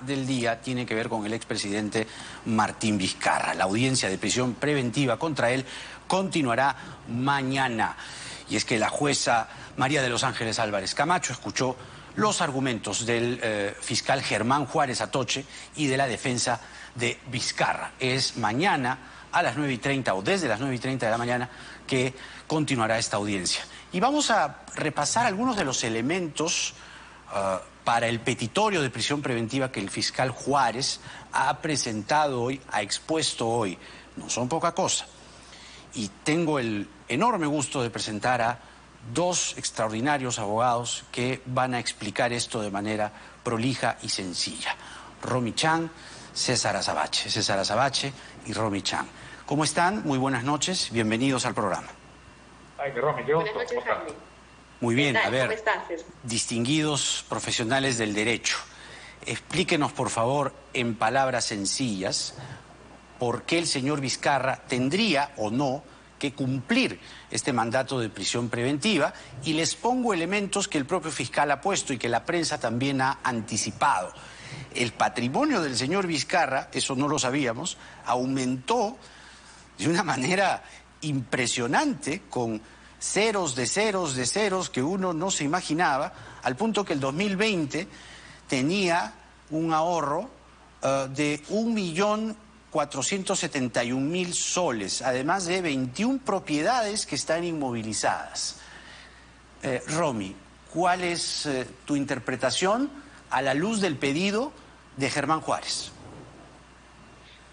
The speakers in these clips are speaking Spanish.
del día tiene que ver con el expresidente Martín Vizcarra. La audiencia de prisión preventiva contra él continuará mañana. Y es que la jueza María de los Ángeles Álvarez Camacho escuchó los argumentos del fiscal Germán Juárez Atoche y de la defensa de Vizcarra. Es mañana a las 9:30 o desde las 9:30 de la mañana que continuará esta audiencia. Y vamos a repasar algunos de los elementos para el petitorio de prisión preventiva que el fiscal Juárez ha presentado hoy, ha expuesto hoy. No son poca cosa. Y tengo el enorme gusto de presentar a dos extraordinarios abogados que van a explicar esto de manera prolija y sencilla. Romy Chan, César Azabache y Romy Chan. ¿Cómo están? Muy buenas noches, bienvenidos al programa. Ay, Romy, qué gusto. Buenas noches, Jaime. Muy bien, a ver, ¿Cómo estás? distinguidos profesionales del derecho, explíquenos por favor en palabras sencillas por qué el señor Vizcarra tendría o no que cumplir este mandato de prisión preventiva, y les pongo elementos que el propio fiscal ha puesto y que la prensa también ha anticipado. El patrimonio del señor Vizcarra, eso no lo sabíamos, aumentó de una manera impresionante, con ceros de ceros de ceros que uno no se imaginaba, al punto que el 2020 tenía un ahorro de 1.471.000 soles, además de 21 propiedades que están inmovilizadas. Romy, ¿cuál es tu interpretación a la luz del pedido de Germán Juárez?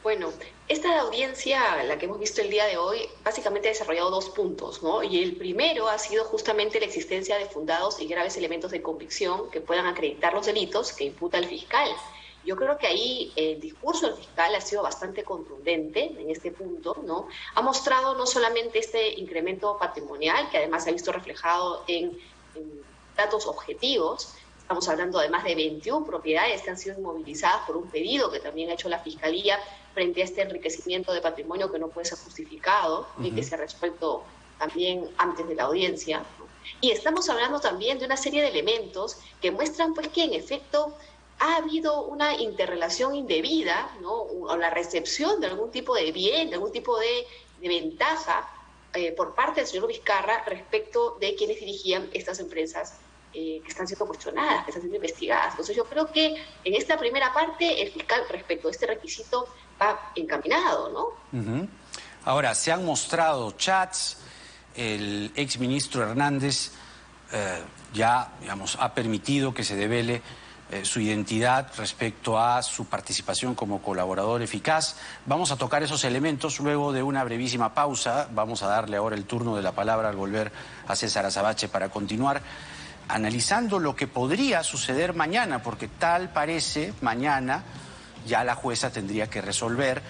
Bueno, esta audiencia, la que hemos visto el día de hoy, básicamente ha desarrollado dos puntos, ¿no? Y el primero ha sido justamente la existencia de fundados y graves elementos de convicción que puedan acreditar los delitos que imputa el fiscal. Yo creo que ahí el discurso del fiscal ha sido bastante contundente en este punto, ¿no? Ha mostrado no solamente este incremento patrimonial, que además se ha visto reflejado en datos objetivos. Estamos hablando además de 21 propiedades que han sido inmovilizadas por un pedido que también ha hecho la Fiscalía frente a este enriquecimiento de patrimonio que no puede ser justificado y que se ha resuelto también antes de la audiencia, ¿no? Y estamos hablando también de una serie de elementos que muestran pues que en efecto ha habido una interrelación indebida, ¿no? O la recepción de algún tipo de bien, de algún tipo de ventaja por parte del señor Vizcarra respecto de quienes dirigían estas empresas que están siendo cuestionadas, que están siendo investigadas. Entonces yo creo que en esta primera parte el fiscal respecto a este requisito va encaminado, ¿no? Ahora, se han mostrado chats, el exministro Hernández ya, digamos, ha permitido que se devele su identidad respecto a su participación como colaborador eficaz. Vamos a tocar esos elementos luego de una brevísima pausa. Vamos a darle ahora el turno de la palabra al volver a César Azabache para continuar analizando lo que podría suceder mañana, porque tal parece mañana ya la jueza tendría que resolver,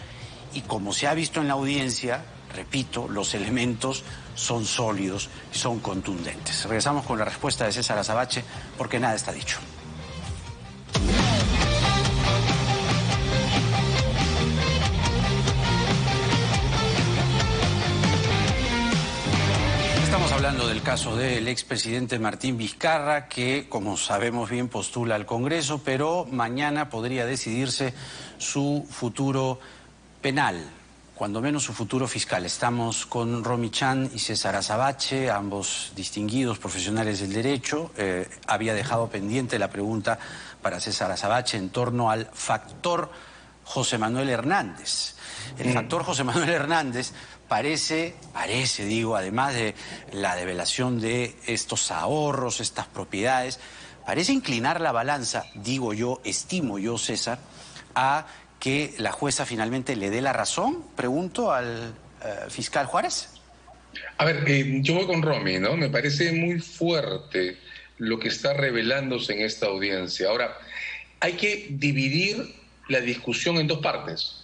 y como se ha visto en la audiencia, repito, los elementos son sólidos y son contundentes. Regresamos con la respuesta de César Azabache, porque nada está dicho. Estamos hablando del caso del expresidente Martín Vizcarra, que, como sabemos bien, postula al Congreso, pero mañana podría decidirse su futuro penal, cuando menos su futuro fiscal. Estamos con Romy Chan y César Azabache, ambos distinguidos profesionales del derecho. Había dejado pendiente la pregunta para César Azabache en torno al factor José Manuel Hernández. El factor José Manuel Hernández parece, digo, además de la develación de estos ahorros, estas propiedades, parece inclinar la balanza, digo yo, estimo yo, César, a que la jueza finalmente le dé la razón, pregunto al fiscal Juárez. A ver, yo voy con Romy, ¿no? Me parece muy fuerte lo que está revelándose en esta audiencia. Ahora, hay que dividir la discusión en dos partes.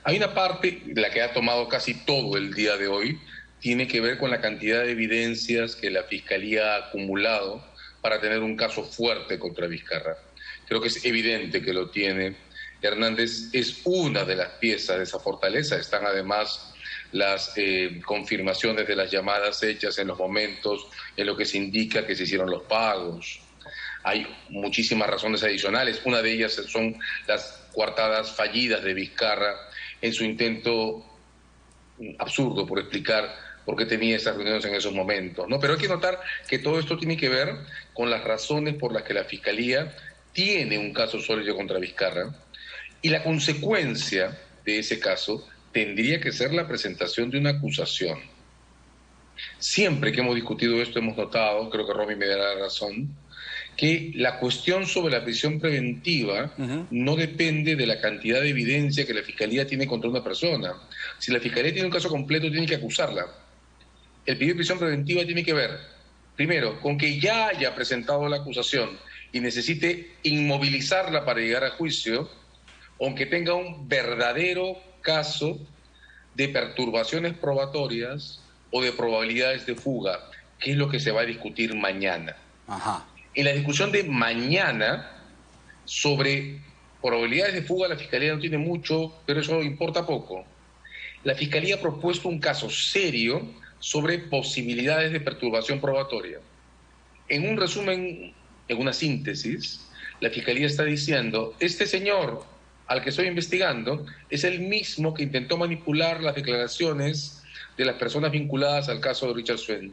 Hay una parte, la que ha tomado casi todo el día de hoy, tiene que ver con la cantidad de evidencias que la Fiscalía ha acumulado para tener un caso fuerte contra Vizcarra. Creo que es evidente que lo tiene. Hernández es una de las piezas de esa fortaleza. Están además las confirmaciones de las llamadas hechas en los momentos en los que se indica que se hicieron los pagos. Hay muchísimas razones adicionales. Una de ellas son las coartadas fallidas de Vizcarra en su intento absurdo por explicar por qué tenía esas reuniones en esos momentos, ¿no? Pero hay que notar que todo esto tiene que ver con las razones por las que la Fiscalía tiene un caso sólido contra Vizcarra, y la consecuencia de ese caso tendría que ser la presentación de una acusación. Siempre que hemos discutido esto hemos notado, creo que Romy me dará la razón, que la cuestión sobre la prisión preventiva no depende de la cantidad de evidencia que la Fiscalía tiene contra una persona. Si la Fiscalía tiene un caso completo, tiene que acusarla. El pedido de prisión preventiva tiene que ver, primero, con que ya haya presentado la acusación y necesite inmovilizarla para llegar a juicio, aunque tenga un verdadero caso de perturbaciones probatorias o de probabilidades de fuga, que es lo que se va a discutir mañana. Ajá. En la discusión de mañana sobre probabilidades de fuga, la Fiscalía no tiene mucho, pero eso importa poco. La Fiscalía ha propuesto un caso serio sobre posibilidades de perturbación probatoria. En un resumen, en una síntesis, la Fiscalía está diciendo, este señor al que estoy investigando es el mismo que intentó manipular las declaraciones de las personas vinculadas al caso de Richard Swing.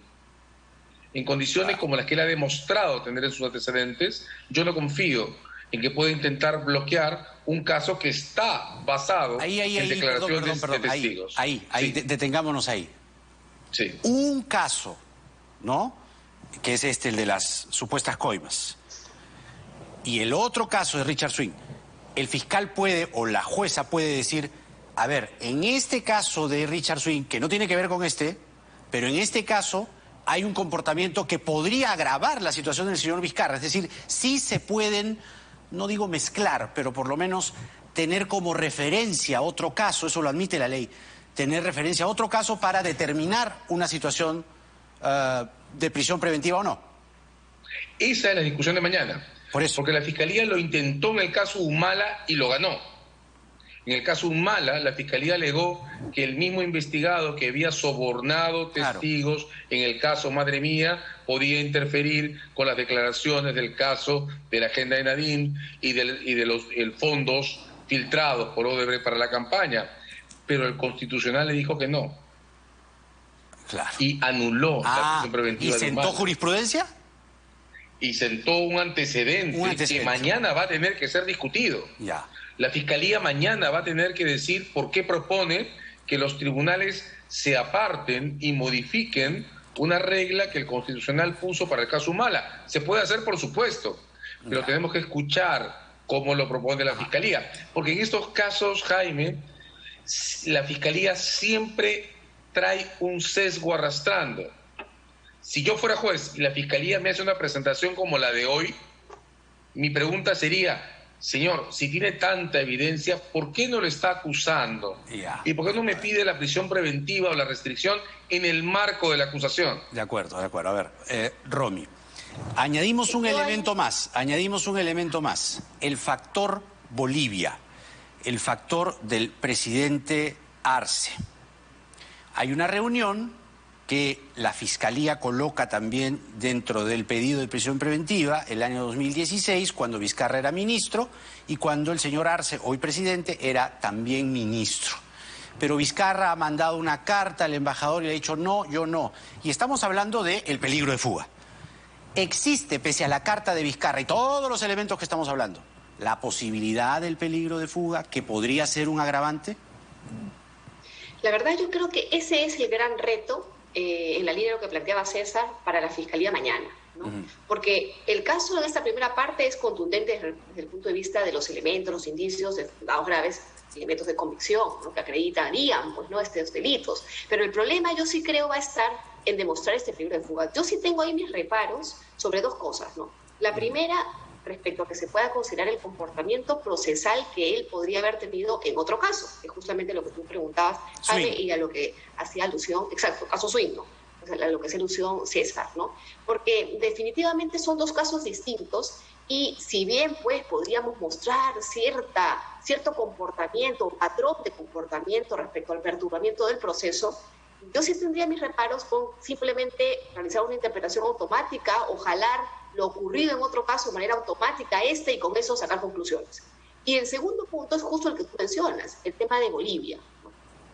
En condiciones como las que él ha demostrado tener en sus antecedentes, yo no confío en que pueda intentar bloquear un caso que está basado en declaraciones de testigos. Ahí, detengámonos ahí. Sí. Un caso, ¿no?, que es el de las supuestas coimas, y el otro caso de Richard Swing, el fiscal puede, o la jueza puede decir, a ver, en este caso de Richard Swing, que no tiene que ver con pero en este caso hay un comportamiento que podría agravar la situación del señor Vizcarra. Es decir, sí se pueden, no digo mezclar, pero por lo menos tener como referencia otro caso, eso lo admite la ley, tener referencia a otro caso para determinar una situación de prisión preventiva o no. Esa es la discusión de mañana. Por eso. Porque la Fiscalía lo intentó en el caso Humala y lo ganó. En el caso Humala, la Fiscalía alegó que el mismo investigado que había sobornado testigos en el caso Madre Mía podía interferir con las declaraciones del caso de la agenda de Nadine y de los fondos filtrados por Odebrecht para la campaña. Pero el Constitucional le dijo que no. Claro. Y anuló la prisión preventiva. ¿Y sentó jurisprudencia? Y sentó un antecedente que mañana va a tener que ser discutido. Ya. La Fiscalía mañana va a tener que decir por qué propone que los tribunales se aparten y modifiquen una regla que el Constitucional puso para el caso Humala. Se puede hacer, por supuesto, pero tenemos que escuchar cómo lo propone la Fiscalía. Porque en estos casos, Jaime, la Fiscalía siempre trae un sesgo arrastrando. Si yo fuera juez y la Fiscalía me hace una presentación como la de hoy, mi pregunta sería, señor, si tiene tanta evidencia, ¿por qué no lo está acusando? ¿Y por qué no me pide la prisión preventiva o la restricción en el marco de la acusación? De acuerdo. A ver, Romy, añadimos un elemento más, el factor Bolivia, el factor del presidente Arce. Hay una reunión que la Fiscalía coloca también dentro del pedido de prisión preventiva el año 2016, cuando Vizcarra era ministro y cuando el señor Arce, hoy presidente, era también ministro. Pero Vizcarra ha mandado una carta al embajador y le ha dicho no, yo no. Y estamos hablando del peligro de fuga. ¿Existe, pese a la carta de Vizcarra y todos los elementos que estamos hablando, la posibilidad del peligro de fuga que podría ser un agravante? La verdad, yo creo que ese es el gran reto en la línea de lo que planteaba César para la Fiscalía mañana, ¿no? Porque el caso de esta primera parte es contundente desde el punto de vista de los elementos, los indicios de fundados graves, elementos de convicción, ¿no?, que acreditarían, pues, ¿no?, estos delitos. Pero el problema, yo sí creo, va a estar en demostrar este peligro de fuga. Yo sí tengo ahí mis reparos sobre dos cosas, ¿no? La primera, respecto a que se pueda considerar el comportamiento procesal que él podría haber tenido en otro caso, que es justamente lo que tú preguntabas, Jaime, y a lo que hacía alusión, exacto, caso Swing, ¿no? O sea, a lo que hace alusión César, ¿no? Porque definitivamente son dos casos distintos y si bien, pues, podríamos mostrar cierto comportamiento, patrón de comportamiento respecto al perturbamiento del proceso, Yo sí tendría mis reparos con simplemente realizar una interpretación automática o jalar lo ocurrido en otro caso de manera automática y con eso sacar conclusiones. Y el segundo punto es justo el que tú mencionas, el tema de Bolivia.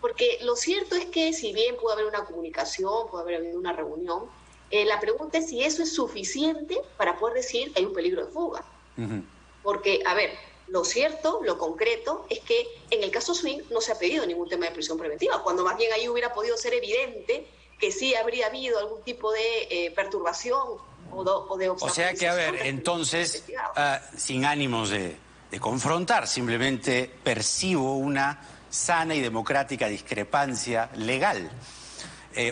Porque lo cierto es que si bien puede haber una comunicación, puede haber habido una reunión, la pregunta es si eso es suficiente para poder decir que hay un peligro de fuga. Porque, a ver, lo cierto, lo concreto, es que en el caso Swing no se ha pedido ningún tema de prisión preventiva, cuando más bien ahí hubiera podido ser evidente que sí habría habido algún tipo de perturbación o de obstaculización. O sea que, a ver, entonces, sin ánimos de confrontar, simplemente percibo una sana y democrática discrepancia legal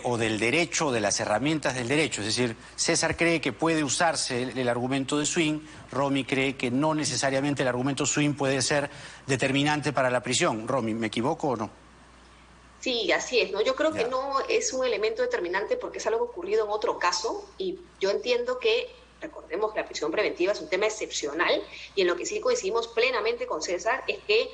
o del derecho, de las herramientas del derecho. Es decir, César cree que puede usarse el argumento de Swing, Romy cree que no necesariamente el argumento Swing puede ser determinante para la prisión. Romy, ¿me equivoco o no? Sí, así es, ¿no? Yo creo que no es un elemento determinante porque es algo ocurrido en otro caso y yo entiendo que, recordemos que la prisión preventiva es un tema excepcional y en lo que sí coincidimos plenamente con César es que,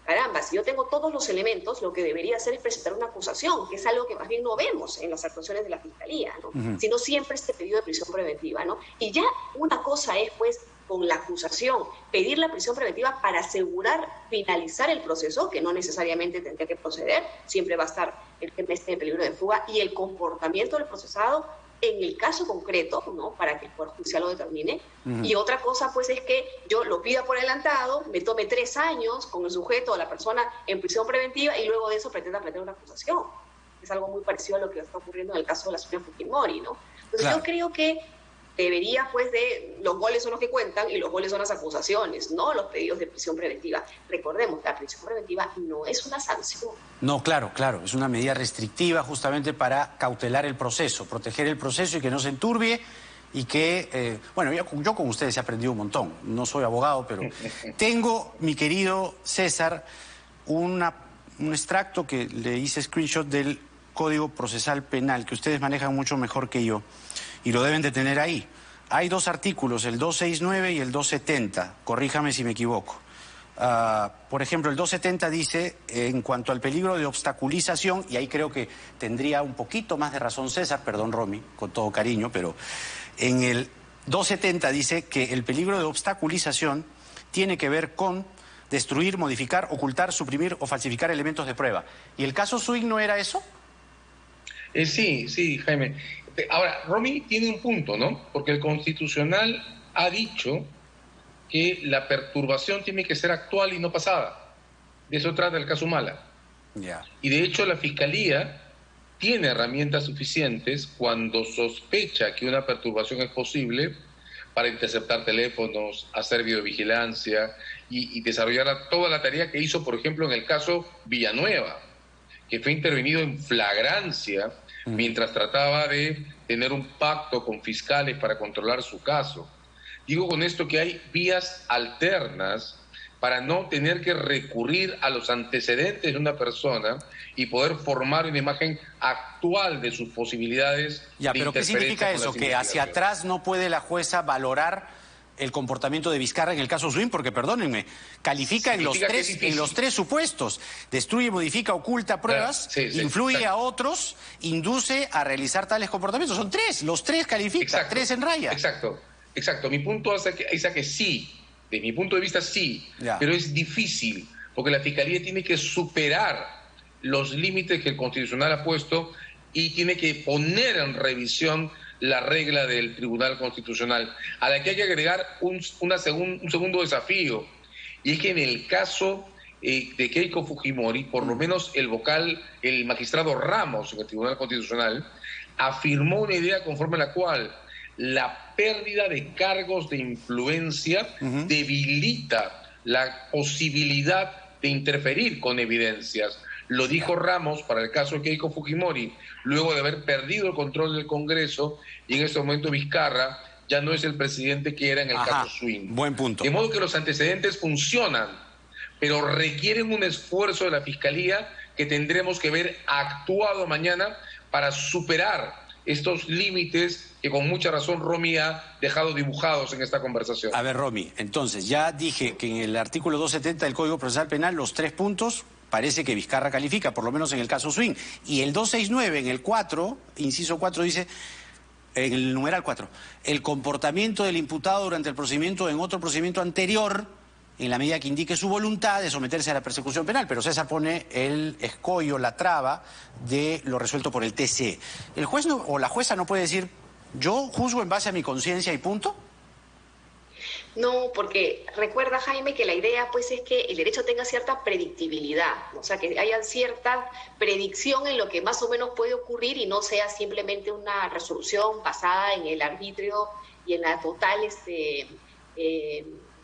caramba, si yo tengo todos los elementos, lo que debería hacer es presentar una acusación, que es algo que más bien no vemos en las actuaciones de la Fiscalía, ¿no? Sino siempre este pedido de prisión preventiva, ¿no? Y ya una cosa es, pues, con la acusación, pedir la prisión preventiva para asegurar finalizar el proceso, que no necesariamente tendría que proceder, siempre va a estar el que esté en peligro de fuga, y el comportamiento del procesado en el caso concreto, ¿no? Para que el Poder Judicial lo determine. Y otra cosa, pues, es que yo lo pida por adelantado, me tome 3 años con el sujeto o la persona en prisión preventiva y luego de eso pretenda plantear una acusación. Es algo muy parecido a lo que está ocurriendo en el caso de la señora Fujimori, ¿no? Entonces claro, yo creo que debería, pues, los goles son los que cuentan y los goles son las acusaciones, no los pedidos de prisión preventiva. Recordemos, la prisión preventiva no es una sanción. No, claro, es una medida restrictiva justamente para cautelar el proceso, proteger el proceso y que no se enturbie y que, bueno, yo con ustedes he aprendido un montón, no soy abogado, pero tengo, mi querido César, un extracto que le hice screenshot del Código Procesal Penal, que ustedes manejan mucho mejor que yo. Y lo deben de tener ahí. Hay 2 artículos, el 269 y el 270. Corríjame si me equivoco. Por ejemplo, el 270 dice, en cuanto al peligro de obstaculización, y ahí creo que tendría un poquito más de razón César, perdón Romy, con todo cariño, pero en el 270 dice que el peligro de obstaculización tiene que ver con destruir, modificar, ocultar, suprimir o falsificar elementos de prueba. ¿Y el caso Swing no era eso? Sí, Jaime. Ahora, Romy tiene un punto, ¿no? Porque el Constitucional ha dicho que la perturbación tiene que ser actual y no pasada. De eso trata el caso Humala. Y de hecho la Fiscalía tiene herramientas suficientes cuando sospecha que una perturbación es posible para interceptar teléfonos, hacer videovigilancia y desarrollar toda la tarea que hizo, por ejemplo, en el caso Villanueva, que fue intervenido en flagrancia mientras trataba de tener un pacto con fiscales para controlar su caso. Digo con esto que hay vías alternas para no tener que recurrir a los antecedentes de una persona y poder formar una imagen actual de sus posibilidades. Ya, pero ¿qué significa eso? Que hacia atrás no puede la jueza valorar el comportamiento de Vizcarra en el caso Swing, porque, perdónenme, califica en los tres supuestos. Destruye, modifica, oculta pruebas, influye a otros, induce a realizar tales comportamientos. Son 3, los 3 califica, 3 en raya. Exacto. Mi punto es que sí, de mi punto de vista sí, pero es difícil, porque la Fiscalía tiene que superar los límites que el Constitucional ha puesto y tiene que poner en revisión la regla del Tribunal Constitucional, a la que hay que agregar un segundo desafío, y es que en el caso de Keiko Fujimori, por lo menos el magistrado Ramos en el Tribunal Constitucional, afirmó una idea conforme a la cual la pérdida de cargos de influencia debilita la posibilidad de interferir con evidencias. Lo dijo Ramos para el caso de Keiko Fujimori, luego de haber perdido el control del Congreso, y en este momento Vizcarra ya no es el presidente que era en el caso Swing. Buen punto. De modo que los antecedentes funcionan, pero requieren un esfuerzo de la Fiscalía que tendremos que ver actuado mañana para superar estos límites que con mucha razón Romy ha dejado dibujados en esta conversación. A ver, Romy, entonces ya dije que en el artículo 270 del Código Procesal Penal los 3 puntos parece que Vizcarra califica, por lo menos en el caso Swing. Y el 269 en el 4, inciso 4 dice, en el numeral 4, el comportamiento del imputado durante el procedimiento en otro procedimiento anterior, en la medida que indique su voluntad de someterse a la persecución penal. Pero César pone el escollo, la traba de lo resuelto por el TC. ¿El juez o la jueza no puede decir, yo juzgo en base a mi conciencia y punto? No, porque recuerda, Jaime, que la idea pues es que el derecho tenga cierta predictibilidad, ¿no? O sea, que haya cierta predicción en lo que más o menos puede ocurrir y no sea simplemente una resolución basada en el arbitrio y en la total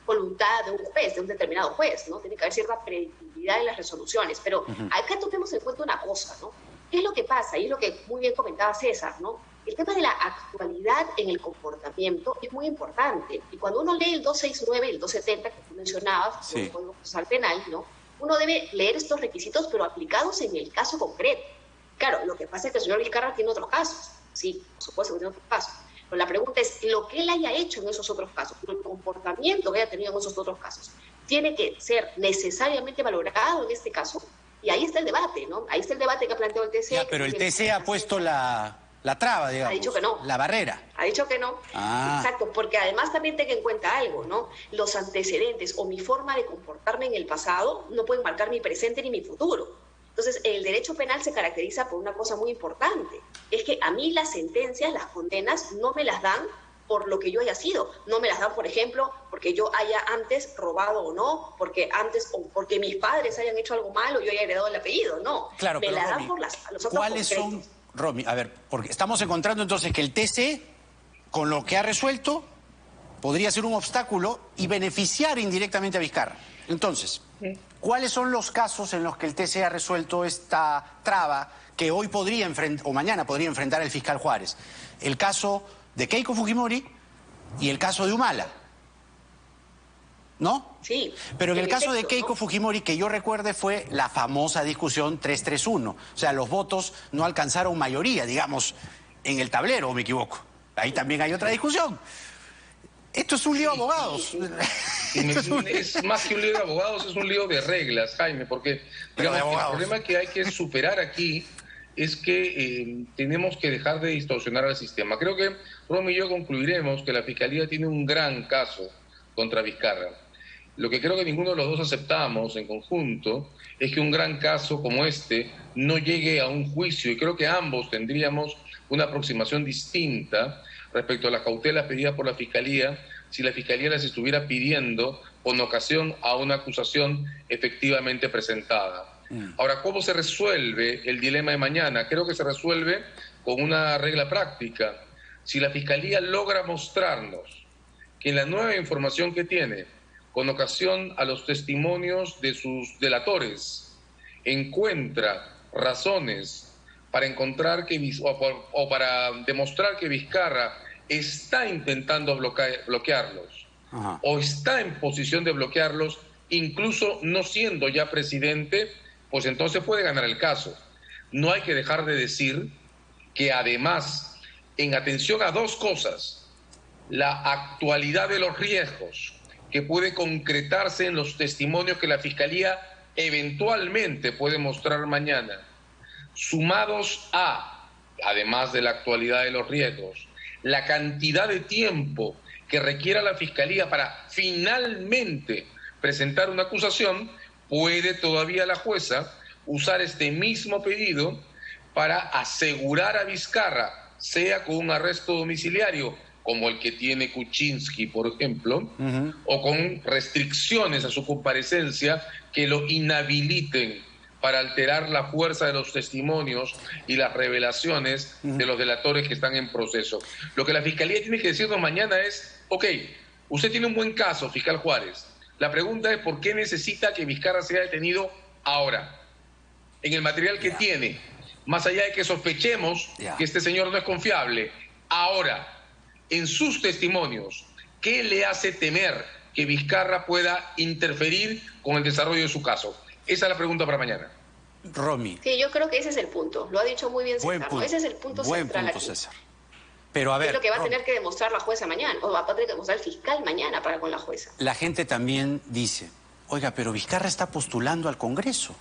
voluntad de un juez, de un determinado juez, ¿no? Tiene que haber cierta predictibilidad en las resoluciones. Pero acá tomemos en cuenta una cosa, ¿no? ¿Qué es lo que pasa? Y es lo que muy bien comentaba César, ¿no? El tema de la actualidad en el comportamiento es muy importante. Y cuando uno lee el 269 y el 270, que tú mencionabas, sí, el Código Procesal Penal, ¿no? Uno debe leer estos requisitos, pero aplicados en el caso concreto. Claro, lo que pasa es que el señor Vizcarra tiene otros casos. Sí, por supuesto que tiene otros casos. Pero la pregunta es, lo que él haya hecho en esos otros casos, el comportamiento que haya tenido en esos otros casos, tiene que ser necesariamente valorado en este caso. Y ahí está el debate, ¿no? Ahí está el debate que ha planteado el TC. Ya, pero el TC ha puesto la traba, digamos. Ha dicho que no. La barrera. Ha dicho que no. Exacto, porque además también tenga en cuenta algo, ¿no? Los antecedentes o mi forma de comportarme en el pasado no pueden marcar mi presente ni mi futuro. Entonces, el derecho penal se caracteriza por una cosa muy importante. Es que a mí las sentencias, las condenas, no me las dan por lo que yo haya sido. No me las dan, por ejemplo, porque yo haya antes robado o no, porque antes o porque mis padres hayan hecho algo malo o yo haya heredado el apellido. No, claro, me la dan Romy, por los otros ¿cuáles concretos. son, Romy? A ver, porque estamos encontrando entonces que el TC, con lo que ha resuelto, podría ser un obstáculo y beneficiar indirectamente a Vizcarra. Entonces, ¿cuáles son los casos en los que el TC ha resuelto esta traba que hoy podría enfrentar, o mañana podría enfrentar el fiscal Juárez? El caso de Keiko Fujimori y el caso de Humala, ¿no? Sí. Pero en el caso de efecto, Keiko ¿no? Fujimori, que yo recuerde, fue la famosa discusión 331. O sea, los votos no alcanzaron mayoría, digamos, en el tablero, ¿o me equivoco? Ahí también hay otra discusión. Esto es un lío de abogados. Es más que un lío de abogados, es un lío de reglas, Jaime, porque digamos, el problema que hay que superar aquí es que tenemos que dejar de distorsionar al sistema. Creo que Romy y yo concluiremos que la Fiscalía tiene un gran caso contra Vizcarra. Lo que creo que ninguno de los dos aceptamos en conjunto es que un gran caso como este no llegue a un juicio, y creo que ambos tendríamos una aproximación distinta respecto a las cautelas pedidas por la Fiscalía si la Fiscalía las estuviera pidiendo con ocasión a una acusación efectivamente presentada. Ahora, ¿cómo se resuelve el dilema de mañana? Creo que se resuelve con una regla práctica. Si la Fiscalía logra mostrarnos que en la nueva información que tiene con ocasión a los testimonios de sus delatores encuentra razones para encontrar que o para demostrar que Vizcarra está intentando bloquearlos, o está en posición de bloquearlos, incluso no siendo ya presidente, pues entonces puede ganar el caso. No hay que dejar de decir que además, en atención a dos cosas, la actualidad de los riesgos que puede concretarse en los testimonios que la Fiscalía eventualmente puede mostrar mañana, sumados a, además de la actualidad de los riesgos, la cantidad de tiempo que requiera la Fiscalía para finalmente presentar una acusación, puede todavía la jueza usar este mismo pedido para asegurar a Vizcarra, sea con un arresto domiciliario, como el que tiene Kuczynski, por ejemplo, o con restricciones a su comparecencia que lo inhabiliten para alterar la fuerza de los testimonios y las revelaciones de los delatores que están en proceso. Lo que la Fiscalía tiene que decirnos mañana es, ok, usted tiene un buen caso, fiscal Juárez. La pregunta es por qué necesita que Vizcarra sea detenido ahora, en el material que tiene, más allá de que sospechemos que este señor no es confiable. Ahora, en sus testimonios, ¿qué le hace temer que Vizcarra pueda interferir con el desarrollo de su caso? Esa es la pregunta para mañana. Romy. Sí, yo creo que ese es el punto. Lo ha dicho muy bien César, ¿no? Ese es el punto Buen central punto, aquí. César. Pero a ver, es lo que va Romy, a tener que demostrar la jueza mañana, o va a tener que demostrar el fiscal mañana para con la jueza. la gente también dice, oiga, pero Vizcarra está postulando al Congreso.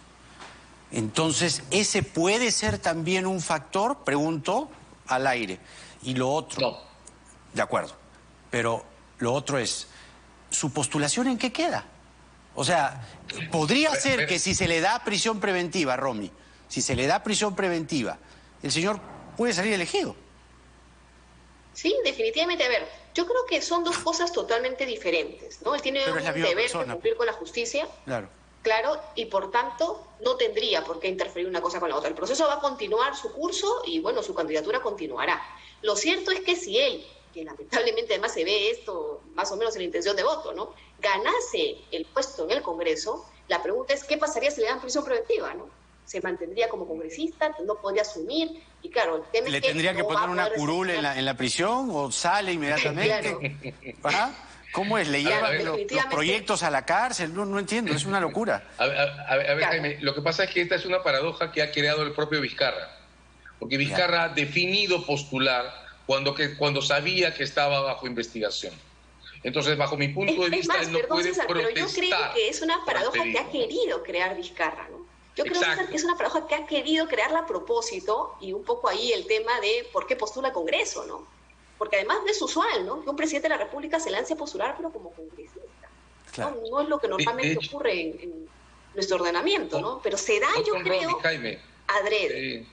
Entonces, ¿ese puede ser también un factor? Pregunto al aire. Y lo otro... No. De acuerdo. Pero lo otro es, ¿su postulación en qué queda? O sea, podría ser que si se le da prisión preventiva, Romy, si se le da prisión preventiva, el señor puede salir elegido. Sí, definitivamente. A ver, yo creo que son dos cosas totalmente diferentes, ¿no? Él tiene un deber de cumplir con la justicia. Claro, y por tanto no tendría por qué interferir una cosa con la otra. El proceso va a continuar su curso y, bueno, su candidatura continuará. Lo cierto es que si él, que lamentablemente además se ve esto más o menos en la intención de voto, ¿no?, ganase el puesto en el Congreso, la pregunta es ¿qué pasaría si le dan prisión preventiva, ¿no? ¿Se mantendría como congresista? ¿No podría asumir? Y claro, el tema ¿Le tendría que poner una curul en la prisión o sale inmediatamente? Claro. ¿Cómo es? ¿Le llevan los proyectos a la cárcel? No entiendo, es una locura. A ver, Jaime, lo que pasa es que esta es una paradoja que ha creado el propio Vizcarra. Porque Vizcarra ha definido postular cuando sabía que estaba bajo investigación. Entonces, bajo mi punto de vista, él no puede protestar. Pero yo creo que es una paradoja que ha querido crear Vizcarra, ¿no? Yo creo que es una paradoja que ha querido crearla a propósito, y un poco ahí el tema de por qué postula al Congreso, ¿no? Porque además no es usual, ¿no?, que un presidente de la República se lance a postular, pero como congresista. Claro. No es lo que normalmente ocurre en nuestro ordenamiento, ¿no? Pero se da, yo creo, Romy, Jaime, adrede.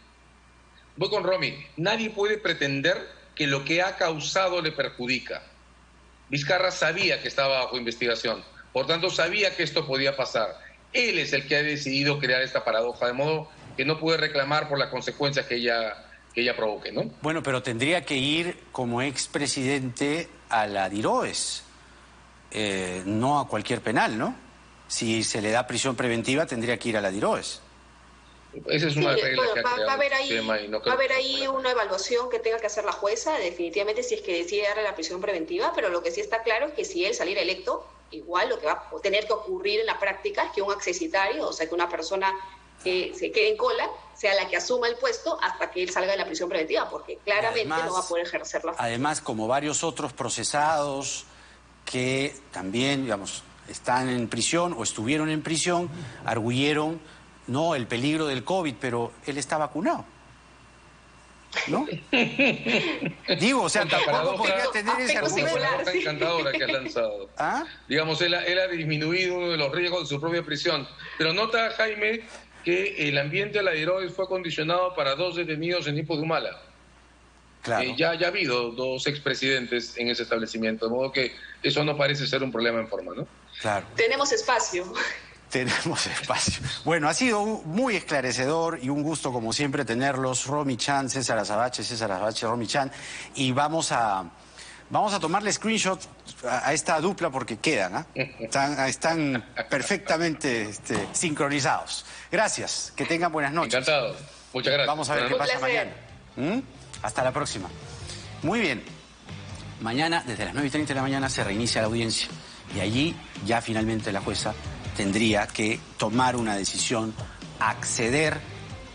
Voy con Romy. Nadie puede pretender que lo que ha causado le perjudica. Vizcarra sabía que estaba bajo investigación, por tanto sabía que esto podía pasar. Él es el que ha decidido crear esta paradoja, de modo que no puede reclamar por las consecuencias que ella provoque, ¿no? Bueno, pero tendría que ir como expresidente a la DIROES, no a cualquier penal, ¿no? Si se le da prisión preventiva, tendría que ir a la DIROES. Esa es una regla que va a haber ahí una evaluación que tenga que hacer la jueza, definitivamente, si es que decide darle la prisión preventiva, pero lo que sí está claro es que si él saliera electo, igual lo que va a tener que ocurrir en la práctica es que un accesitario, o sea, que una persona que se quede en cola, sea la que asuma el puesto hasta que él salga de la prisión preventiva, porque claramente además, no va a poder ejercerla. Además, como varios otros procesados que también, digamos, están en prisión o estuvieron en prisión, arguyeron, no, el peligro del COVID, pero él está vacunado, ¿no? Digo, o sea, tampoco podría tener ese argumento. Una encantadora que ha lanzado. ¿Ah? Digamos, él ha disminuido uno de los riesgos de su propia prisión. Pero nota, Jaime, que el ambiente de la DIROES fue acondicionado para 2 detenidos en Ipo de Humala. Claro. Ya ha habido 2 expresidentes en ese establecimiento, de modo que eso no parece ser un problema en forma, ¿no? Claro. Tenemos espacio. Tenemos espacio. Bueno, ha sido muy esclarecedor y un gusto, como siempre, tenerlos. Romy Chan, César Azabache, Romy Chan. Y vamos a tomarle screenshot a esta dupla porque quedan, están perfectamente sincronizados. Gracias, que tengan buenas noches. Encantado, muchas gracias. Vamos a ver qué pasa mañana. Hasta la próxima. Muy bien. Mañana, desde las 9:30 de la mañana, se reinicia la audiencia. Y allí ya finalmente la jueza tendría que tomar una decisión, acceder,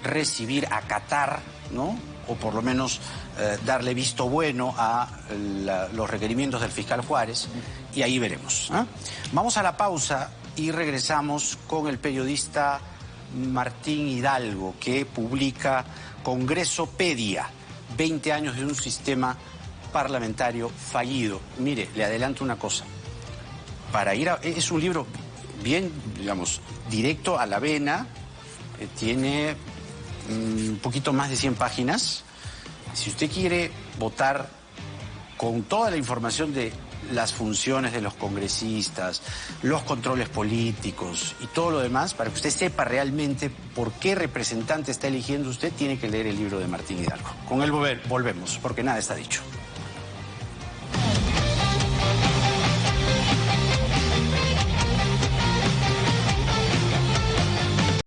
recibir, acatar, ¿no? O por lo menos darle visto bueno a los requerimientos del fiscal Juárez, y ahí veremos. Vamos a la pausa y regresamos con el periodista Martín Hidalgo, que publica Congresopedia, 20 años de un sistema parlamentario fallido. Mire, le adelanto una cosa. Es un libro bien, digamos, directo a la vena, tiene un poquito más de 100 páginas. Si usted quiere votar con toda la información de las funciones de los congresistas, los controles políticos y todo lo demás, para que usted sepa realmente por qué representante está eligiendo usted, tiene que leer el libro de Martín Hidalgo. Con él volvemos, porque nada está dicho.